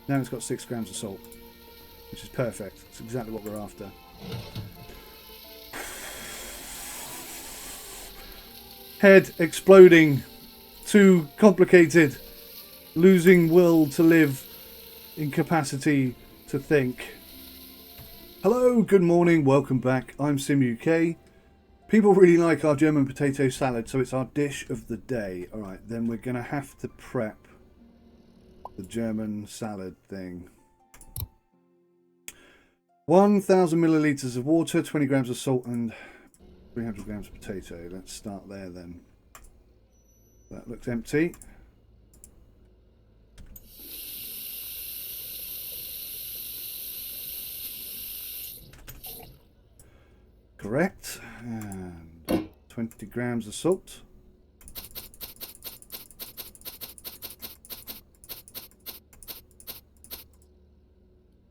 Now it's got 6 grams of salt, which is perfect. It's exactly what we're after. Head exploding. Too complicated. Losing will to live. Incapacity to think. Hello, good morning, welcome back. I'm Sim UK. People really like our German potato salad, so it's our dish of the day. Alright, then we're going to have to prep the German salad thing. 1,000 millilitres of water, 20 grams of salt and 300 grams of potato. Let's start there then. That looks empty. Correct. And 20 grams of salt.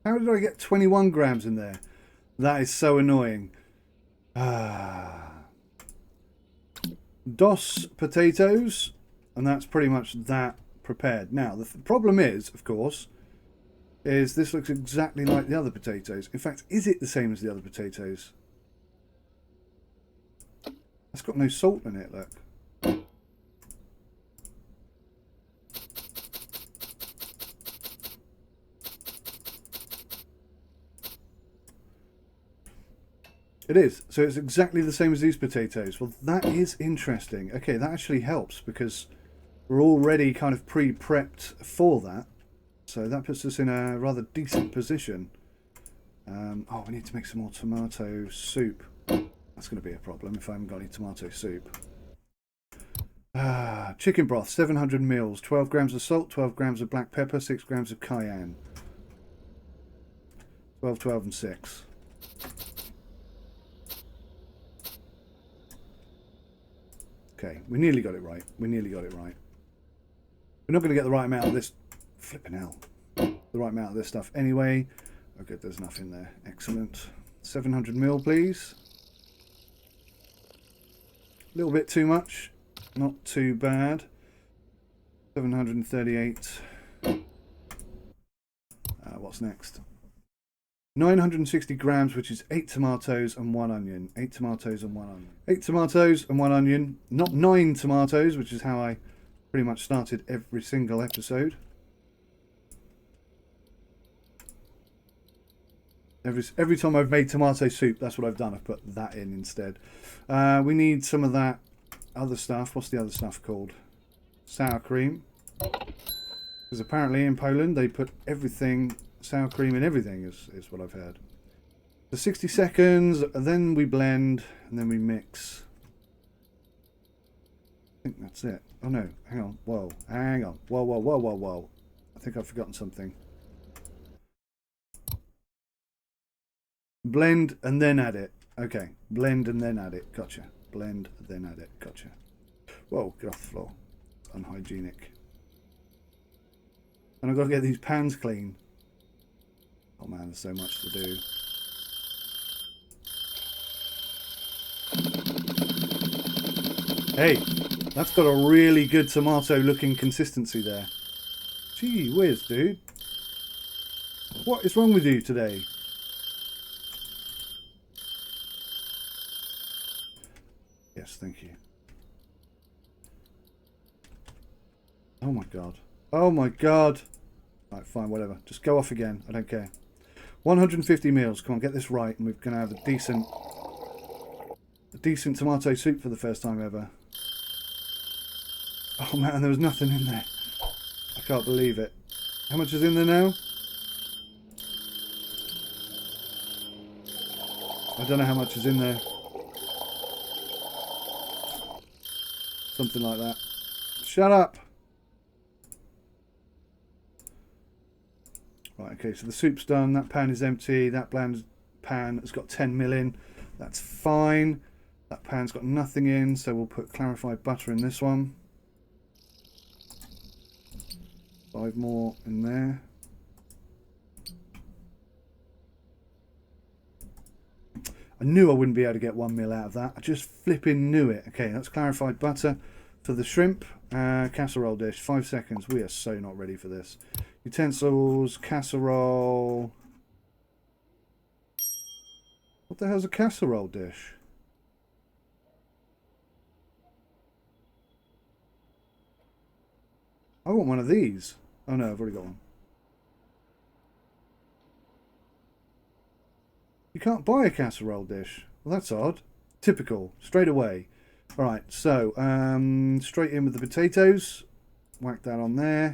How did I get 21 grams in there? That is so annoying. DOS potatoes, and that's pretty much that prepared. Now, the problem is, of course, is this looks exactly like the other potatoes. In fact, is it the same as the other potatoes? It's got no salt in it, look. It is. So it's exactly the same as these potatoes. Well, that is interesting. Okay, that actually helps because we're already kind of pre-prepped for that. So that puts us in a rather decent position. Oh, we need to make some more tomato soup. That's going to be a problem if I haven't got any tomato soup. Chicken broth, 700 mils, 12 grams of salt, 12 grams of black pepper, 6 grams of cayenne. 12, 12 and 6. Okay, we nearly got it right. We nearly got it right. We're not going to get the right amount of this. Flipping hell. The right amount of this stuff anyway. Oh good, there's enough in there. Excellent. 700 mil, please. A little bit too much. Not too bad. 738. What's next? 960 grams, which is 8 tomatoes and 1 onion. 8 tomatoes and 1 onion. 8 tomatoes and 1 onion. Not 9 tomatoes, which is how I pretty much started every single episode. Every time I've made tomato soup, that's what I've done. I've put that in instead. We need some of that other stuff. What's the other stuff called? Sour cream. Because apparently in Poland they put everything, sour cream in everything is what I've heard. For 60 seconds, and then we blend, and then we mix. I think that's it. Oh no, hang on. Whoa, hang on. Whoa, whoa, whoa, whoa, whoa. I think I've forgotten something. Blend and then add it. Okay, blend and then add it. Gotcha. Blend, then add it. Gotcha. Whoa, get off the floor. It's unhygienic. And I've got to get these pans clean. Oh man, there's so much to do. Hey, that's got a really good tomato looking consistency there. Gee whiz, dude. What is wrong with you today? Yes, thank you. Oh my god. Oh my god. Right, fine, whatever. Just go off again. I don't care. 150 mils. Come on, get this right, and we're going to have a decent tomato soup for the first time ever. Oh man, there was nothing in there. I can't believe it. How much is in there now? I don't know how much is in there. Something like that. Shut up! Right, okay, so the soup's done. That pan is empty. That bland pan has got 10 mil in. That's fine. That pan's got nothing in, so we'll put clarified butter in this one. 5 more in there. I knew I wouldn't be able to get 1 mil out of that. I just flipping knew it. Okay, that's clarified butter for the shrimp casserole dish. 5 seconds. We are so not ready for this. Utensils, casserole. What the hell's a casserole dish? I want one of these. Oh no, I've already got one. You can't buy a casserole dish. Well, that's odd. Typical. Straight away. Alright, so, straight in with the potatoes. Whack that on there.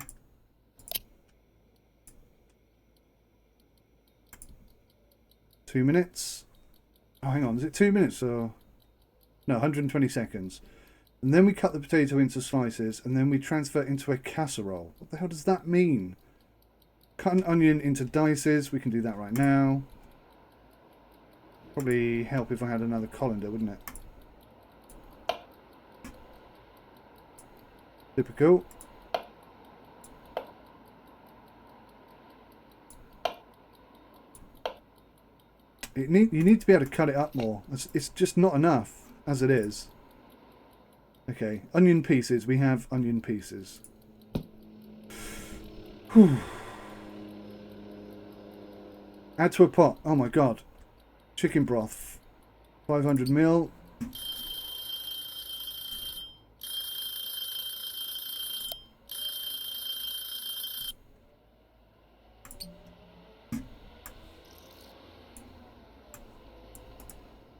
Two minutes. Oh, hang on. Is it 2 minutes or... No, 120 seconds. And then we cut the potato into slices, and then we transfer it into a casserole. What the hell does that mean? Cut an onion into dices. We can do that right now. Probably help if I had another colander, wouldn't it? Super cool. You need to be able to cut it up more. It's just not enough as it is. Okay, onion pieces. We have onion pieces. Whew. Add to a pot. Oh my god. Chicken broth. 500 ml.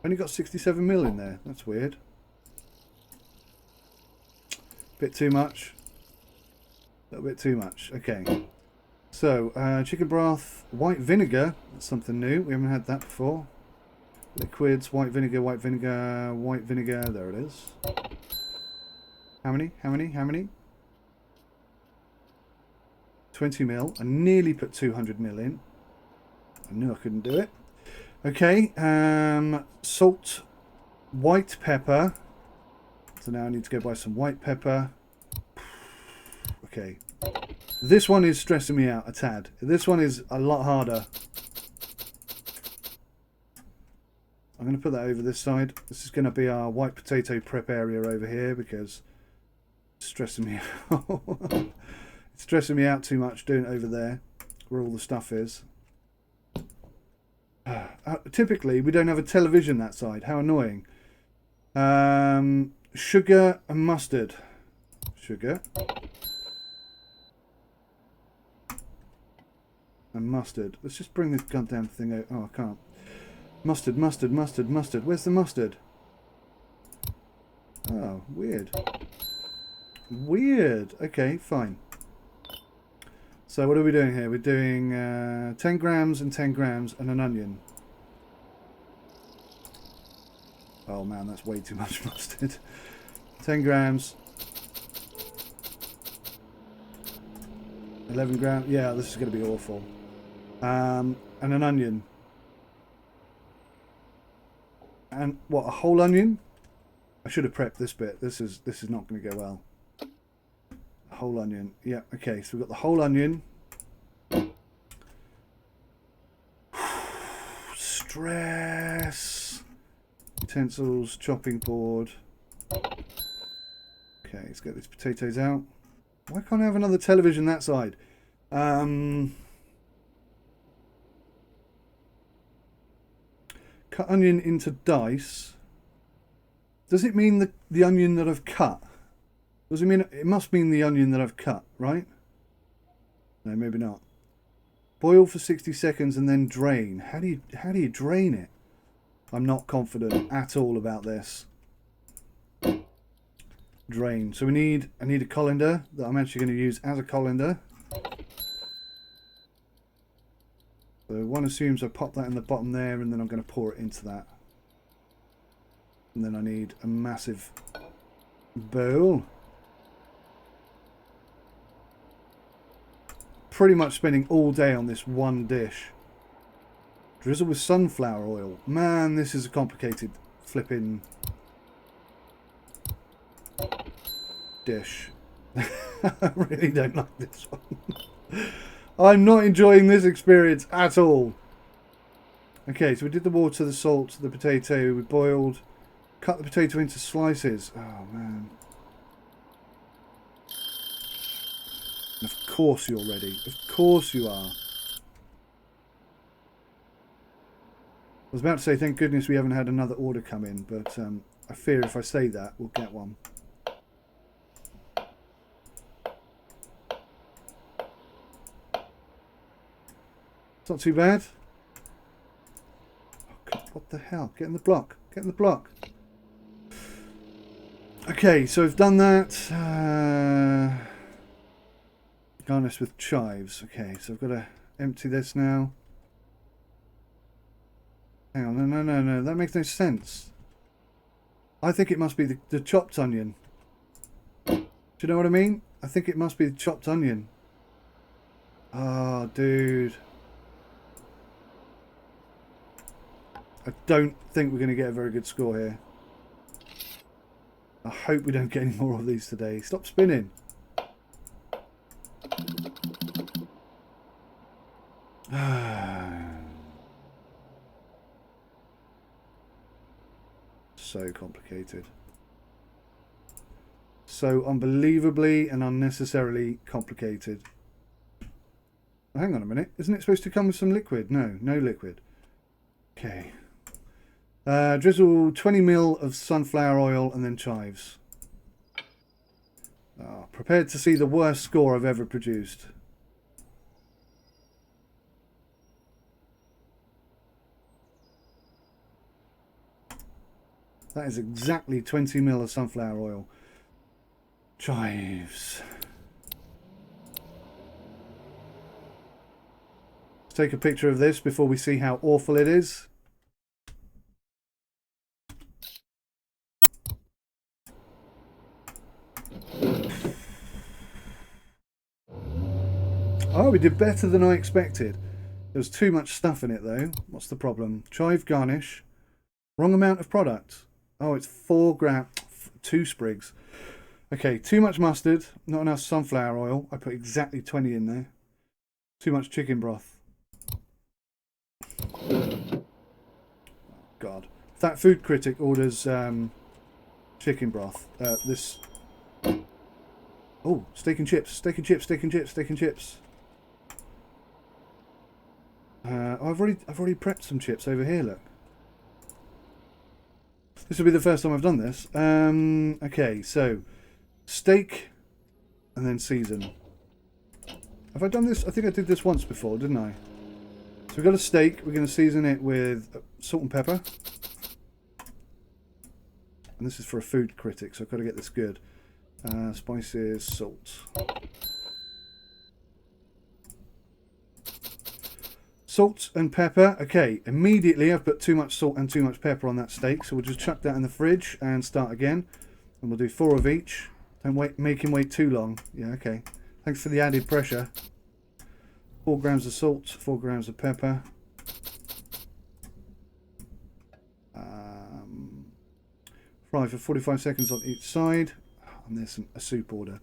Only got 67 ml in there. That's weird. Bit too much. A little bit too much. Okay. So, chicken broth, white vinegar. That's something new. We haven't had that before. Liquids, white vinegar, white vinegar, white vinegar. There it is. How many? How many? How many? 20 ml. I nearly put 200 ml in. I knew I couldn't do it. Okay, salt, white pepper. So now I need to go buy some white pepper. Okay. This one is stressing me out a tad. This one is a lot harder. I'm going to put that over this side. This is going to be our white potato prep area over here because it's stressing me out. It's stressing me out too much doing it over there where all the stuff is. Typically, we don't have a television that side. How annoying. Sugar and mustard. Sugar. And mustard. Let's just bring this goddamn thing out. Oh, I can't. Mustard, mustard, mustard, mustard. Where's the mustard? Oh, weird. Weird. Okay, fine. So what are we doing here? We're doing 10 grams and 10 grams and an onion. Oh man, that's way too much mustard. 10 grams. 11 grams. Yeah, this is going to be awful. And an onion. And what, a whole onion? I should have prepped this bit. This is not going to go well. Whole onion. Yeah, okay, so we've got the whole onion. Stress. Utensils, chopping board. Okay, let's get these potatoes out. Why can't I have another television that side? Cut onion into dice. Does it mean the onion that I've cut? Does it mean... It must mean the onion that I've cut, right? No, maybe not. Boil for 60 seconds and then drain. How do you drain it? I'm not confident at all about this. Drain. So I need a colander that I'm actually going to use as a colander. So one assumes I pop that in the bottom there and then I'm going to pour it into that. And then I need a massive bowl. Pretty much spending all day on this one dish. Drizzle with sunflower oil. Man, this is a complicated flipping dish. I really don't like this one. I'm not enjoying this experience at all. Okay, so we did the water, the salt, the potato. We boiled. Cut the potato into slices. Oh, man. Of course you're ready. Of course you are. I was about to say, thank goodness we haven't had another order come in, but I fear if I say that, we'll get one. It's not too bad. Oh, God, what the hell? Get in the block. Get in the block. Okay, so I've done that. Garnish with chives. Okay, so I've got to empty this now. Hang on, no, that makes no sense. I think it must be the chopped onion. Do you know what I mean? I think it must be the chopped onion. Oh, dude. I don't think we're going to get a very good score here. I hope we don't get any more of these today. Stop spinning. So complicated. So unbelievably and unnecessarily complicated. Oh, hang on a minute. Isn't it supposed to come with some liquid? No, no liquid. Okay. Drizzle 20 ml of sunflower oil and then chives. Oh, prepared to see the worst score I've ever produced. That is exactly 20 ml of sunflower oil. Chives. Let's take a picture of this before we see how awful it is. Oh, we did better than I expected. There was too much stuff in it though. What's the problem? Chive garnish. Wrong amount of product. Oh, it's 4 grams, 2 sprigs. Okay, too much mustard, not enough sunflower oil. I put exactly 20 in there. Too much chicken broth. God. If that food critic orders chicken broth, this... Oh, steak and chips, steak and chips, steak and chips, steak and chips. I've already prepped some chips over here, look. This will be the first time I've done this. Okay, so steak and then season. Have I done this? I think I did this once before, didn't I? So we've got a steak. We're going to season it with salt and pepper. And this is for a food critic, so I've got to get this good. Spices, salt. Salt and pepper. Okay, immediately I've put too much salt and too much pepper on that steak, so we'll just chuck that in the fridge and start again. And we'll do 4 of each. Don't make him wait too long. Yeah, okay. Thanks for the added pressure. 4 grams of salt, 4 grams of pepper. Fry for 45 seconds on each side. And there's a soup order.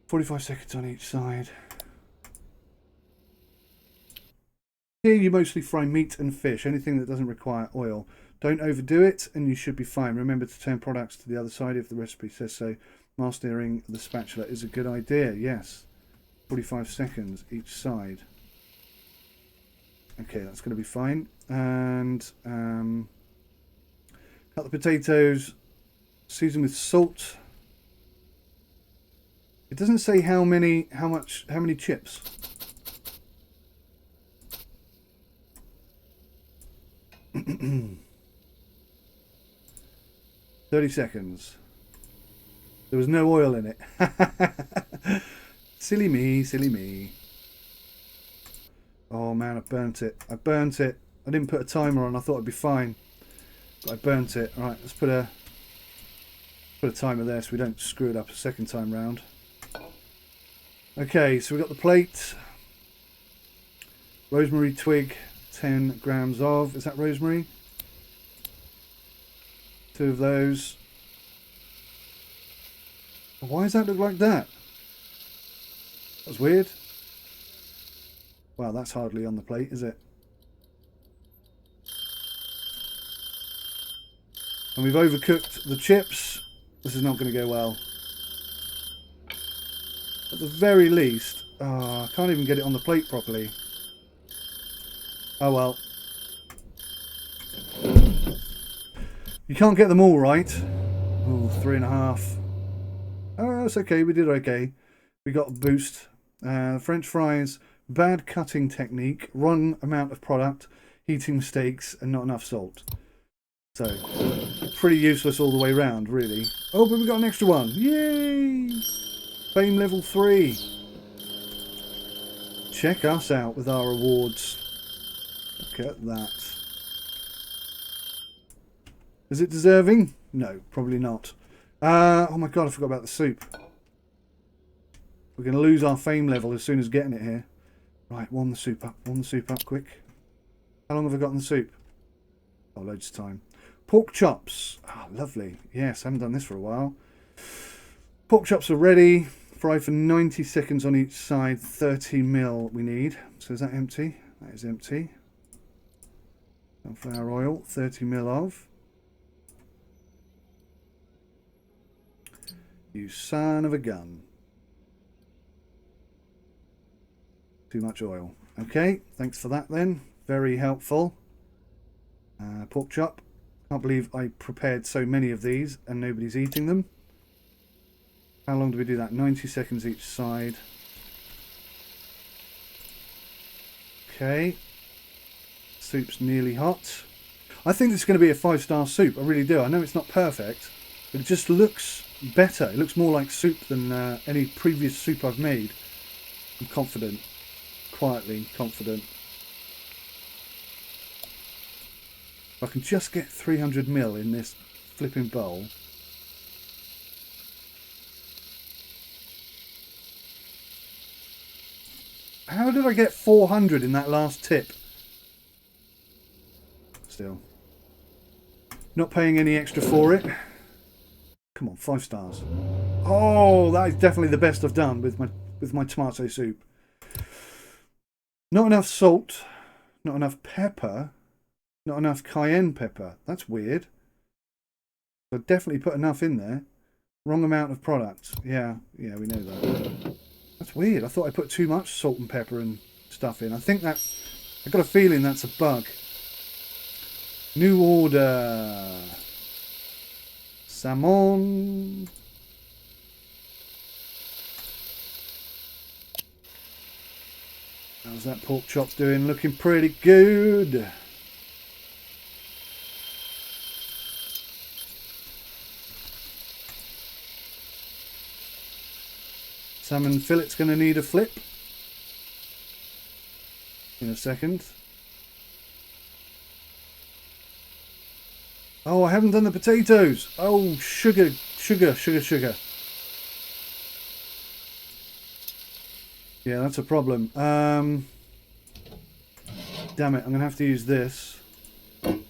45 seconds on each side. Here you mostly fry meat and fish, anything that doesn't require oil. Don't overdo it and you should be fine. Remember to turn products to the other side if the recipe says so. Mastering the spatula is a good idea, yes. 45 seconds each side. Okay, that's going to be fine. And cut the potatoes, season with salt. It doesn't say how many chips. $30 seconds. There was no oil in it. Silly me, silly me. Oh man, I burnt it. I burnt it. I didn't put a timer on. I thought it'd be fine, but I burnt it. All right, let's put a timer there so we don't screw it up a second time round. Okay, so we've got the plate. Rosemary twig, 10 grams of. Is that rosemary? 2 of those. Why does that look like that? That's weird. Wow, that's hardly on the plate, is it? And we've overcooked the chips. This is not going to go well. At the very least... Oh, I can't even get it on the plate properly. Oh well. You can't get them all right. Oh, 3.5. Oh, that's okay. We did okay. We got a boost. French fries, bad cutting technique, wrong amount of product, heating mistakes, and not enough salt. So, pretty useless all the way round, really. Oh, but we got an extra one. Yay! Fame level 3. Check us out with our awards. Look at that. Is it deserving? No, probably not. Oh my god, I forgot about the soup. We're going to lose our fame level as soon as getting it here. Right, warm the soup up. Warm the soup up quick. How long have I got in the soup? Oh, loads of time. Pork chops. Ah, oh, lovely. Yes, I haven't done this for a while. Pork chops are ready. Fry for 90 seconds on each side. 30 ml we need. So is that empty? That is empty. Sunflower oil. 30 ml of. You son of a gun. Too much oil. Okay, thanks for that then. Very helpful. Pork chop. Can't believe I prepared so many of these and nobody's eating them. How long do we do that? 90 seconds each side. Okay. Soup's nearly hot. I think this is going to be a 5-star soup. I really do. I know it's not perfect, but it just looks better. It looks more like soup than any previous soup I've made. I'm confident. Quietly confident. If I can just get 300 ml in this flipping bowl. How did I get 400 in that last tip? Still. Not paying any extra for it. Come on, 5 stars. Oh, that is definitely the best I've done with my tomato soup. Not enough salt, not enough pepper, not enough cayenne pepper. That's weird. I definitely put enough in there. Wrong amount of product. Yeah, we know that. That's weird. I thought I put too much salt and pepper and stuff in. I got a feeling that's a bug. New order. Salmon. How's that pork chop doing? Looking pretty good. Salmon fillet's going to need a flip in a second. Oh, I haven't done the potatoes. Oh, sugar. Yeah, that's a problem. Damn it, I'm going to have to use this. We're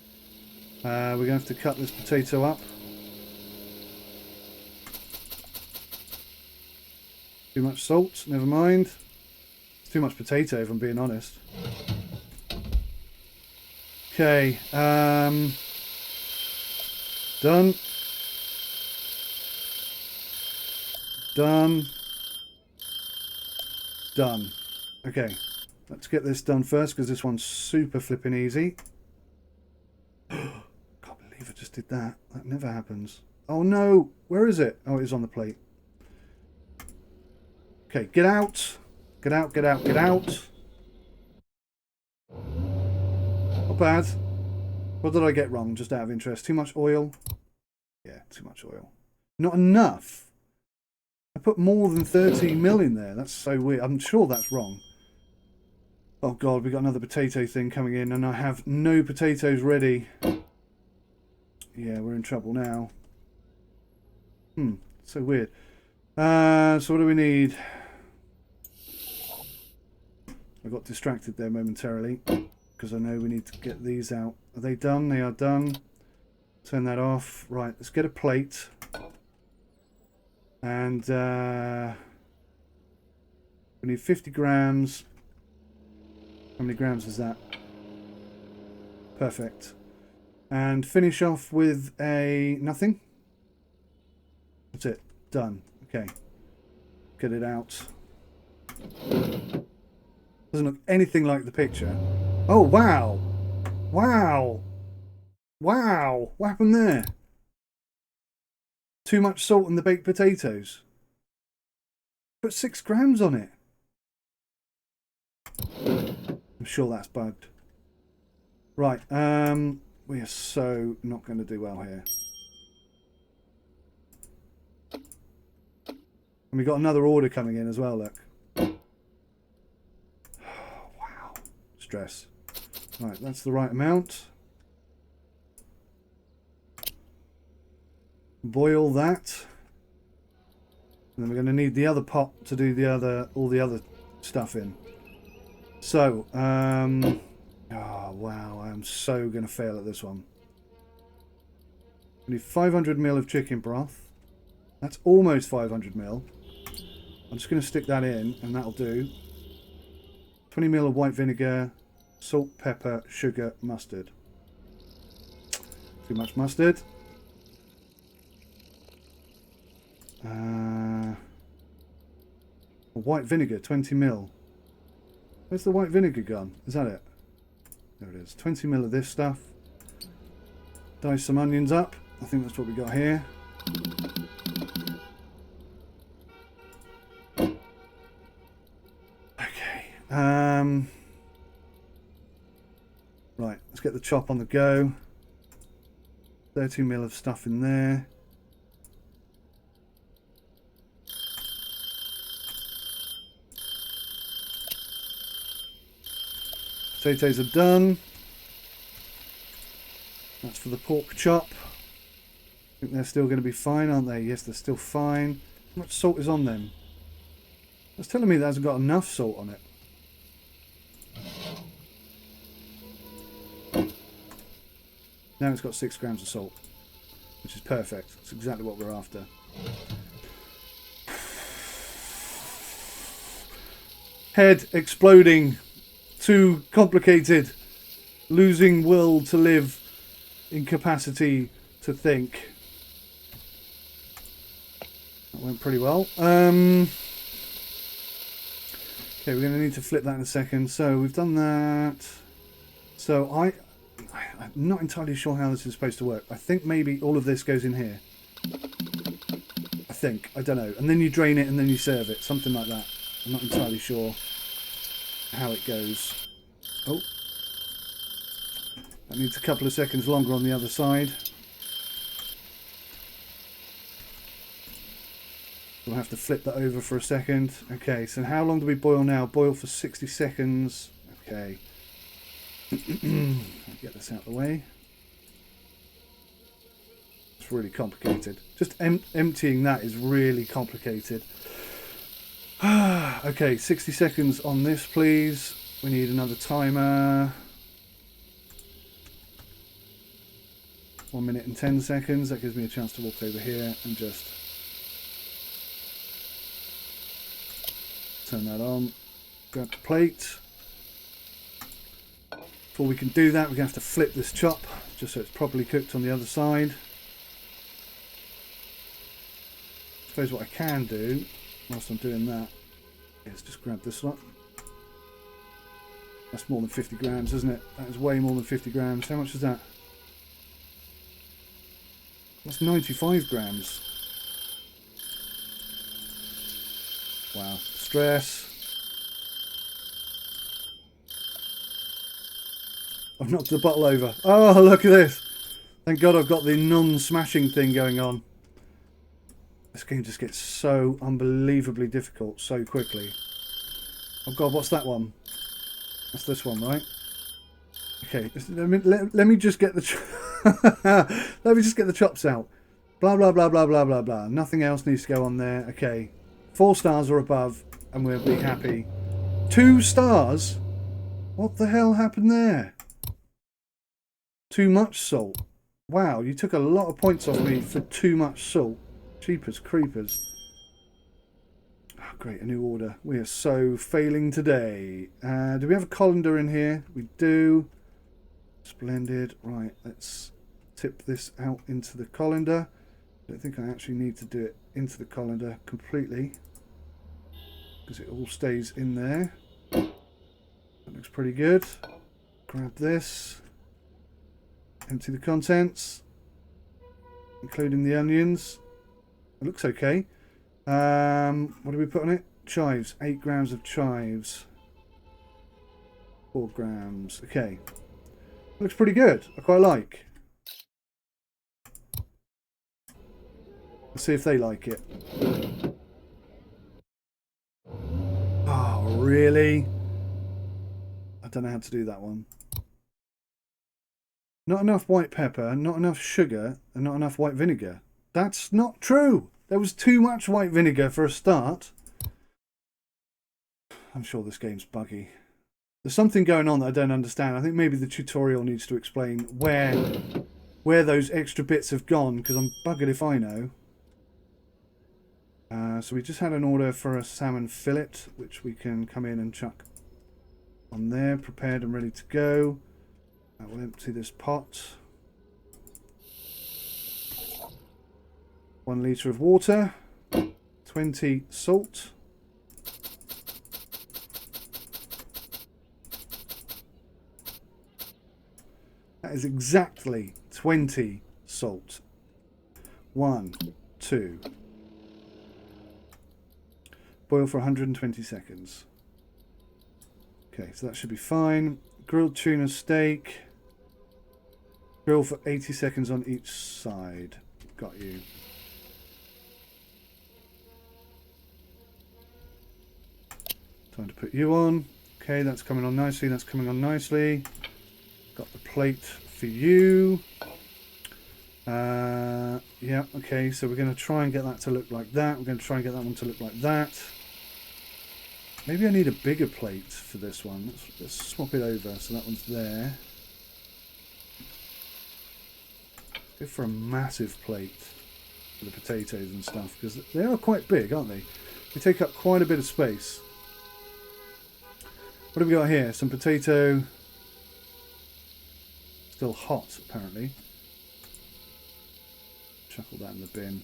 going to have to cut this potato up. Too much salt, never mind. It's too much potato if I'm being honest. Okay, done. Done. Okay, let's get this done first because this one's super flipping easy. Can't believe I just did that. That never happens. Oh no, where is it? Oh, it is on the plate. Okay, get out. Get out. Not bad. What did I get wrong, just out of interest? Too much oil? Yeah, too much oil. Not enough. I put more than 30 ml in there. That's so weird. I'm sure that's wrong. Oh god, we got another potato thing coming in and I have no potatoes ready. Yeah, we're in trouble now. So weird. So what do we need? I got distracted there momentarily because I know we need to get these out. Are they done? They are done. Turn that off. Right, let's get a plate. And we need 50 grams. How many grams is that? Perfect. And finish off with a nothing. That's it. Done. Okay. Get it out. Doesn't look anything like the picture. Oh, wow. Wow. Wow. What happened there? Too much salt in the baked potatoes. Put 6 grams on it. I'm sure that's bugged. Right, we are so not going to do well here. And we got another order coming in as well, look. Wow. Stress. Right, that's the right amount. Boil that. And then we're going to need the other pot to do all the other stuff in. So, oh wow, I am so going to fail at this one. We need 500 ml of chicken broth. That's almost 500 ml. I'm just going to stick that in, and that'll do. 20 ml of white vinegar, salt, pepper, sugar, mustard. Too much mustard. White vinegar, 20 ml. Where's the white vinegar gone? Is that it? There it is. 20 ml of this stuff. Dice some onions up. I think that's what we got here. Okay. Right, let's get the chop on the go. 30 ml of stuff in there. Potatoes are done. That's for the pork chop. I think they're still going to be fine, aren't they? Yes, they're still fine. How much salt is on them? That's telling me that hasn't got enough salt on it. Now it's got 6 grams of salt, which is perfect. That's exactly what we're after. Head exploding. Too complicated. Losing will to live. Incapacity to think. That went pretty well. Okay, we're going to need to flip that in a second. So we've done that. So I'm not entirely sure how this is supposed to work. I think maybe all of this goes in here. I think. I don't know. And then you drain it and then you serve it. Something like that. I'm not entirely sure how it goes. Oh. That needs a couple of seconds longer on the other side. We'll have to flip that over for a second. Okay, so how long do we boil now? Boil for 60 seconds. Okay. Get this out of the way. It's really complicated. Just emptying that is really complicated. Okay, 60 seconds on this, please. We need another timer. 1 minute and 10 seconds. That gives me a chance to walk over here and just turn that on. Grab the plate. Before we can do that, we're going to have to flip this chop just so it's properly cooked on the other side. I suppose what I can do whilst I'm doing that is just grab this lot. That's more than 50 grams, isn't it? That is way more than 50 grams. How much is that? That's 95 grams. Wow. Stress. I've knocked the bottle over. Oh, look at this. Thank God I've got the non-smashing thing going on. This game just gets so unbelievably difficult so quickly. Oh God, what's that one? That's this one, right? Okay, let me just get the let me just get the chops out. Blah blah blah blah blah blah blah. Nothing else needs to go on there. Okay, 4 stars or above, and we'll be happy. 2 stars? What the hell happened there? Too much salt. Wow, you took a lot of points off me for too much salt. Jeepers creepers. Oh, great, a new order. We are so failing today. Do we have a colander in here? We do. Splendid. Right, let's tip this out into the colander. I don't think I actually need to do it into the colander completely because it all stays in there. pretty good. Grab this. Empty the contents, including the onions. It looks okay. What do we put on it? Chives. 8 grams of chives. 4 grams. Okay. Looks pretty good. I quite like. Let's see if they like it. Oh, really? I don't know how to do that one. Not enough white pepper, not enough sugar, and not enough white vinegar. That's not true. There was too much white vinegar for a start. I'm sure this game's buggy. There's something going on that I don't understand. I think maybe the tutorial needs to explain where those extra bits have gone, because I'm buggered if I know. So we just had an order for a salmon fillet, which we can come in and chuck on there, prepared and ready to go. We'll empty this pot. 1 litre of water. 20 salt. That is exactly 20 salt. 1, 2. Boil for 120 seconds. Okay, so that should be fine. Grilled tuna steak. Grill for 80 seconds on each side. Got you. Time to put you on. Okay, that's coming on nicely. That's coming on nicely. Got the plate for you. Yeah, okay, so we're going to try and get that to look like that. We're going to try and get that one to look like that. Maybe I need a bigger plate for this one. Let's swap it over so that one's there. Go for a massive plate for the potatoes and stuff, because they are quite big, aren't they? They take up quite a bit of space. What have we got here? Some potato. Still hot, apparently. Chuckle that in the bin.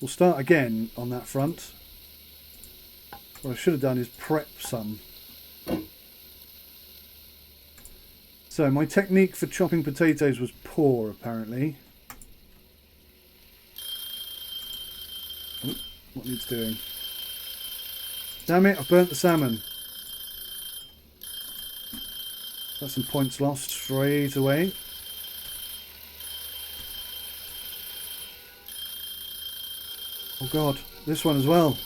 We'll start again on that front. What I should have done is prep some. So my technique for chopping potatoes was poor, apparently. Oh, what needs doing? Damn it, I've burnt the salmon. Got some points lost straight away. Oh god, this one as well.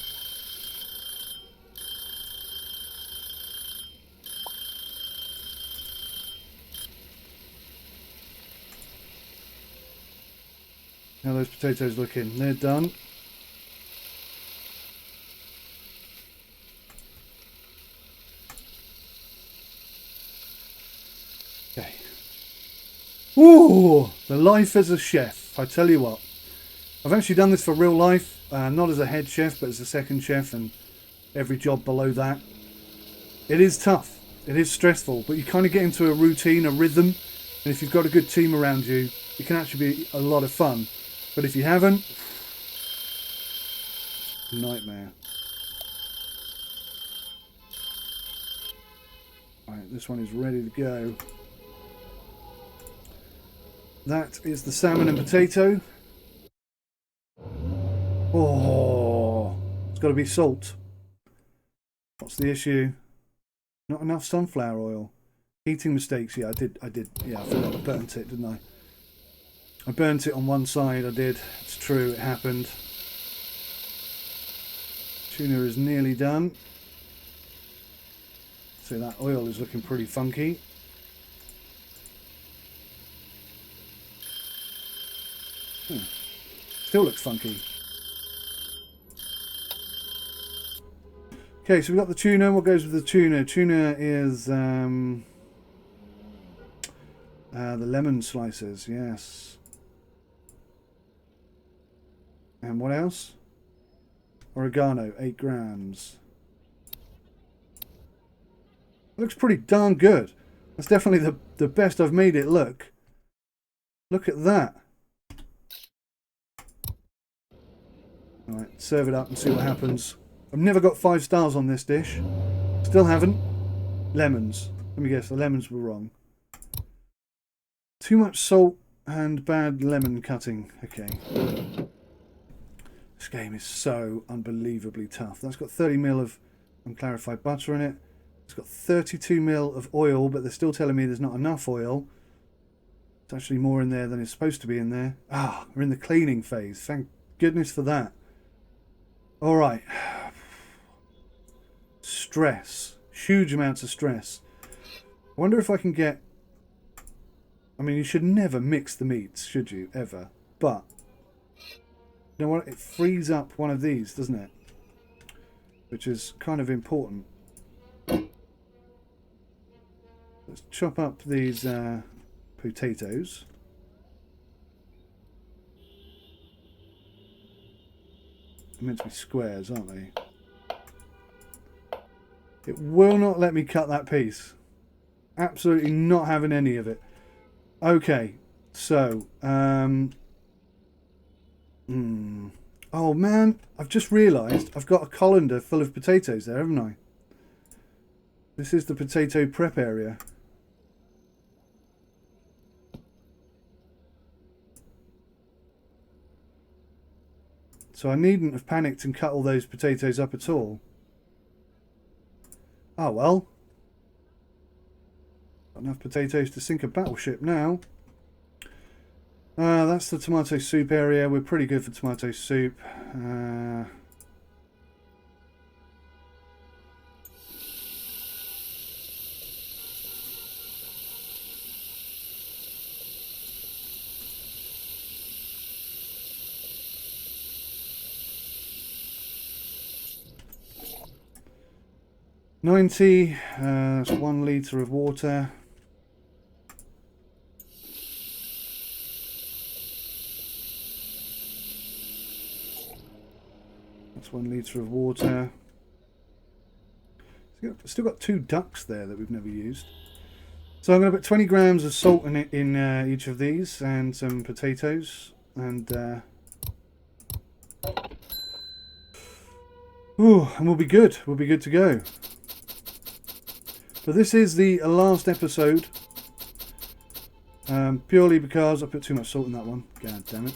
How are those potatoes looking? They're done. Okay. Ooh, the life as a chef. I tell you what. I've actually done this for real life. Not as a head chef, but as a second chef and every job below that. It is tough. It is stressful, but you kind of get into a routine, a rhythm. And if you've got a good team around you, it can actually be a lot of fun. But if you haven't, nightmare. Right, this one is ready to go. That is the salmon and potato. Oh, it's got to be salt. What's the issue? Not enough sunflower oil. Heating mistakes. Yeah, I did. Yeah, I forgot I burnt it, didn't I? I burnt it on one side, I did. It's true, it happened. Tuna is nearly done. So that oil is looking pretty funky. Still looks funky. Okay, so we've got the tuna. What goes with the tuna? Tuna is the lemon slices, yes. And what else? Oregano, 8 grams. Looks pretty darn good. That's definitely the best I've made it look. Look at that. Alright, serve it up and see what happens. I've never got 5 stars on this dish. Still haven't. lemons. Let me guess, the lemons were wrong. Too much salt and bad lemon cutting. Okay. This game is so unbelievably tough. That's got 30 ml of unclarified butter in it. It's got 32 ml of oil, but they're still telling me there's not enough oil. It's actually more in there than is supposed to be in there. Ah, we're in the cleaning phase. Thank goodness for that. Alright. Stress. Huge amounts of stress. I wonder if I can get... I mean, you should never mix the meats, should you? Ever. But, you know what? It frees up one of these, doesn't it? Which is kind of important. Let's chop up these potatoes. They're meant to be squares, aren't they? It will not let me cut that piece. Absolutely not having any of it. Okay, so oh man, I've just realised I've got a colander full of potatoes there, haven't I? This is the potato prep area. So I needn't have panicked and cut all those potatoes up at all. Oh well. Got enough potatoes to sink a battleship now. That's the tomato soup area. We're pretty good for tomato soup. 90, that's 1 litre of water. That's 1 litre of water. Still got 2 ducks there that we've never used. So I'm going to put 20 grams of salt in it in each of these, and some potatoes, and we'll be good. We'll be good to go. But this is the last episode, purely because I put too much salt in that one. God damn it.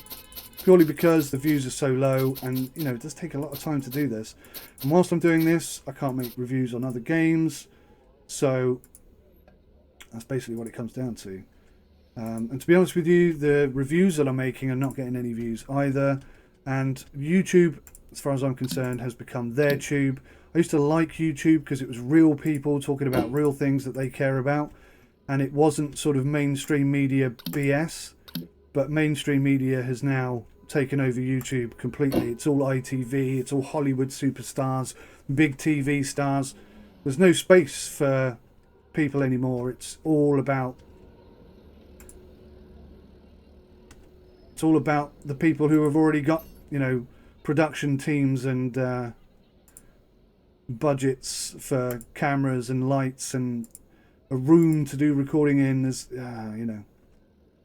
Purely because the views are so low, and you know, it does take a lot of time to do this. And whilst I'm doing this, I can't make reviews on other games, so that's basically what it comes down to. And to be honest with you, the reviews that I'm making are not getting any views either. And YouTube, as far as I'm concerned, has become their tube. I used to like YouTube because it was real people talking about real things that they care about, and it wasn't sort of mainstream media BS. But mainstream media has now taken over YouTube completely. It's all ITV, it's all Hollywood superstars, big TV stars. There's no space for people anymore. It's all about the people who have already got, you know, production teams and budgets for cameras and lights and a room to do recording in. There's you know,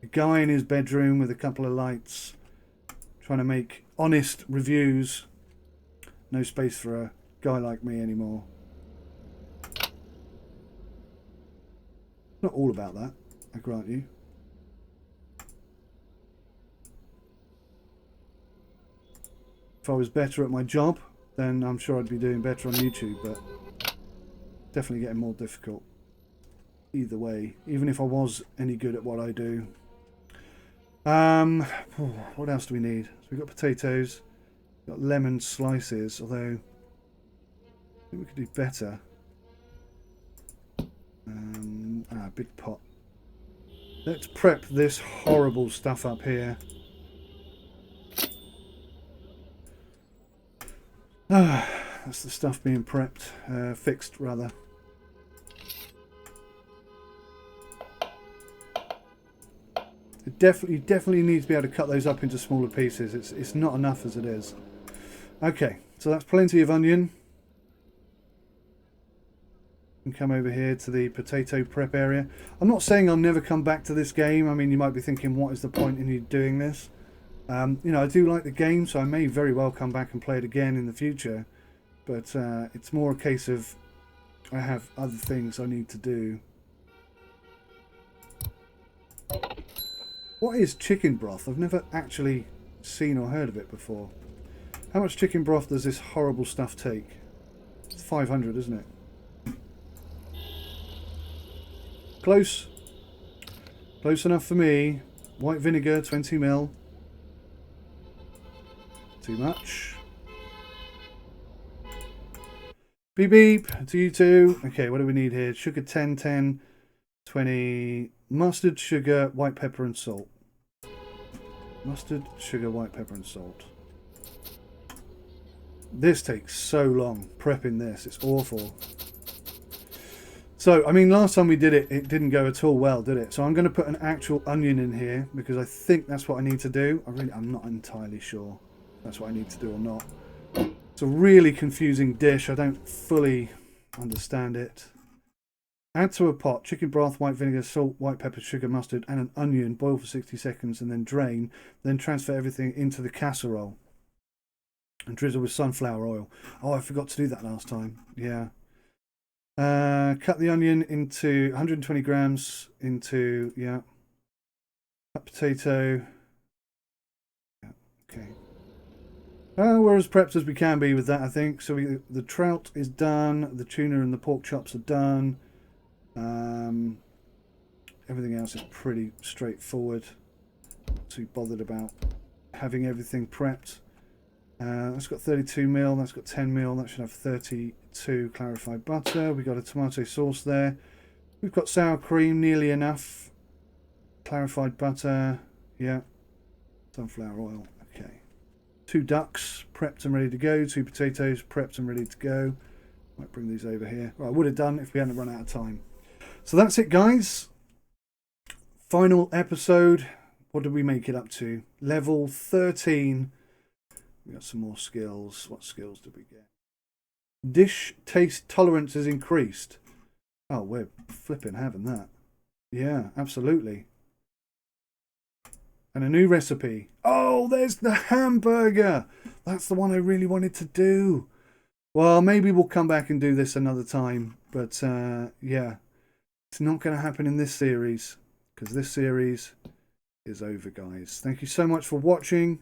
a guy in his bedroom with a couple of lights trying to make honest reviews. No space for a guy like me anymore. Not all about that, I grant you. If I was better at my job, then I'm sure I'd be doing better on YouTube, but definitely getting more difficult. Either way, even if I was any good at what I do. What else do we need? So we've got potatoes, we've got lemon slices, although I think we could do better. Big pot. Let's prep this horrible stuff up here. That's the stuff being prepped, fixed rather. You definitely need to be able to cut those up into smaller pieces. It's not enough as it is. Okay, so that's plenty of onion. And come over here to the potato prep area. I'm not saying I'll never come back to this game. I mean, you might be thinking, what is the point in you doing this? You know, I do like the game, so I may very well come back and play it again in the future. But it's more a case of I have other things I need to do. What is chicken broth? I've never actually seen or heard of it before. How much chicken broth does this horrible stuff take? It's 500, isn't it? Close. Close enough for me. White vinegar, 20 ml. Too much. Beep beep to you two. Okay, what do we need here? Sugar 10, 10, 20. Mustard, sugar, white pepper and salt. Mustard, sugar, white pepper and salt. This takes so long prepping this. It's awful. So, I mean, last time we did it, it didn't go at all well, did it? So I'm going to put an actual onion in here because I think that's what I need to do. I'm not entirely sure if that's what I need to do or not. It's a really confusing dish. I don't fully understand it. Add to a pot chicken broth, white vinegar, salt, white pepper, sugar, mustard, and an onion. Boil for 60 seconds and then drain. Then transfer everything into the casserole and drizzle with sunflower oil. Oh, I forgot to do that last time. Yeah. Cut the onion into 120 grams into, yeah. Cut potato. Yeah, okay. We're as prepped as we can be with that, I think. So the trout is done. The tuna and the pork chops are done. Everything else is pretty straightforward. Not too bothered about having everything prepped. That's got 32 ml, that's got 10 ml, that should have 32 clarified butter. We've got a tomato sauce there. We've got sour cream, nearly enough. Clarified butter, yeah. Sunflower oil, okay. 2 ducks, prepped and ready to go. 2 potatoes, prepped and ready to go. Might bring these over here. Well, I would have done if we hadn't run out of time. So that's it, guys. Final episode. What did we make it up to? Level 13. We got some more skills. What skills did we get? Dish taste tolerance is increased. Oh, we're flipping having that. Yeah, absolutely. And a new recipe. Oh, there's the hamburger. That's the one I really wanted to do. Well, maybe we'll come back and do this another time. But, yeah. It's not going to happen in this series. Because this series is over, guys. Thank you so much for watching.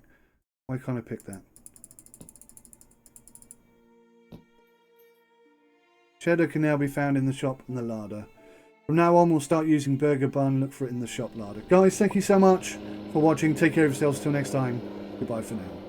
Why can't I pick that? Cheddar can now be found in the shop and the larder. From now on, we'll start using burger bun. Look for it in the shop larder. Guys, thank you so much for watching. Take care of yourselves. Till next time. Goodbye for now.